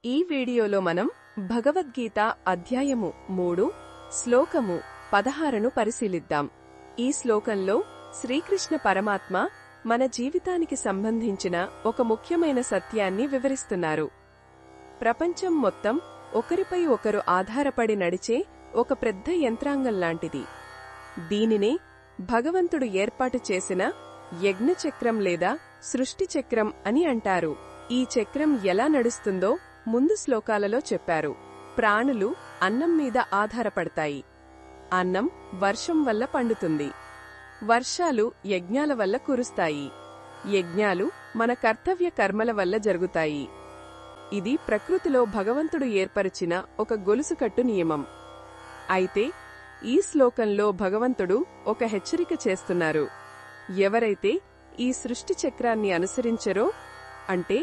ఈ వీడియోలో మనం భగవద్గీత అధ్యాయము 3 శ్లోకము 16ను పరిశీలిద్దాం. ఈ శ్లోకంలో శ్రీకృష్ణ పరమాత్మ మన జీవితానికి సంబంధించిన ఒక ముఖ్యమైన సత్యాన్ని వివరిస్తున్నారు. ప్రపంచం మొత్తం ఒకరిపై ఒకరు ఆధారపడి నడిచే ఒక పెద్ద యంత్రాంగంలాంటిది. దీనినే భగవంతుడు ఏర్పాటు చేసిన యజ్ఞచక్రం లేదా సృష్టి చక్రం అని అంటారు. ఈ చక్రం ఎలా నడుస్తుందో ముందు శ్లోకాలలో చెప్పారు. ప్రాణులు అన్నం మీద ఆధారపడతాయి. అన్నం వర్షం వల్ల పండుతుంది. వర్షాలు యజ్ఞాల వల్ల కురుస్తాయి. యజ్ఞాలు మన కర్తవ్య కర్మల వల్ల జరుగుతాయి. ఇది ప్రకృతిలో భగవంతుడు ఏర్పరిచిన ఒక గొలుసుకట్టు నియమం. అయితే ఈ శ్లోకంలో భగవంతుడు ఒక హెచ్చరిక చేస్తున్నారు. ఎవరైతే ఈ సృష్టి చక్రాన్ని అనుసరించరో, అంటే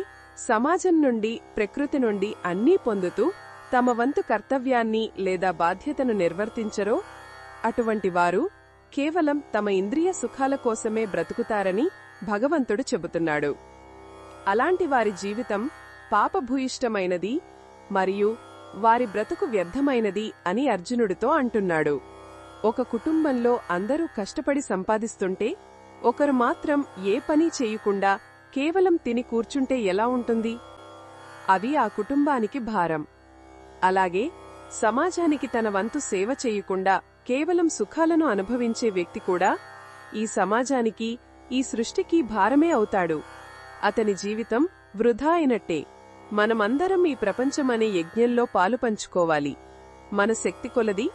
సమాజం నుండి ప్రకృతి నుండి అన్నీ పొందుతూ తమ వంతు కర్తవ్యాన్ని లేదా బాధ్యతను నిర్వర్తించరో, అటువంటి వారు కేవలం తమ ఇంద్రియ సుఖాల కోసమే బ్రతుకుతారని భగవంతుడు చెబుతున్నాడు. అలాంటి వారి జీవితం పాపభూయిష్టమైనది మరియు వారి బ్రతుకు వ్యర్థమైనది అని అర్జునుడితో అంటున్నాడు. ఒక కుటుంబంలో అందరూ కష్టపడి సంపాదిస్తుంటే ఒకరు మాత్రం ఏ పని చేయకుండా కేవలం తిని కూర్చుంటే ఎలా ఉంటుంది? అది ఆ కుటుంబానికి భారం. అలాగే సమాజానికి తన వంతు సేవ చేయకుండా కేవలం సుఖాలను అనుభవించే వ్యక్తి కూడా ఈ సమాజానికి, ఈ సృష్టికి భారమే అవుతాడు. అతని జీవితం వృధా అయినట్టే. మనమందరం ఈ ప్రపంచమనే యజ్ఞంలో పాలు పంచుకోవాలి. మన శక్తి కొలది,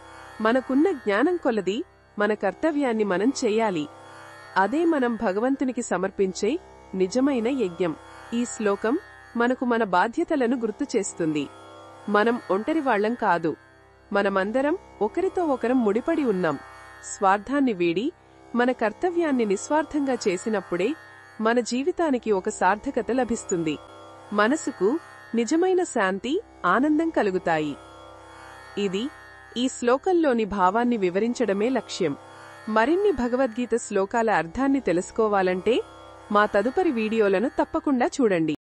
మనకున్న జ్ఞానం కొలది మన కర్తవ్యాన్ని మనం చెయ్యాలి. అదే మనం భగవంతునికి సమర్పించే నిజమైన యజ్ఞం. ఈ శ్లోకం మనకు మన బాధ్యతలను గుర్తు చేస్తుంది. మనం ఒంటరివాళ్లం కాదు. మనమందరం ఒకరితో ఒకరం ముడిపడి ఉన్నాం. స్వార్థాన్ని వీడి మన కర్తవ్యాన్ని నిస్వార్థంగా చేసినప్పుడే మన జీవితానికి ఒక సార్థకత లభిస్తుంది. మనసుకు నిజమైన శాంతి, ఆనందం కలుగుతాయి. ఇది ఈ శ్లోకంలోని భావాన్ని వివరించడమే లక్ష్యం. మరిన్ని భగవద్గీత శ్లోకాల అర్థాన్ని తెలుసుకోవాలంటే మా తదుపరి వీడియోలను తప్పకుండా చూడండి.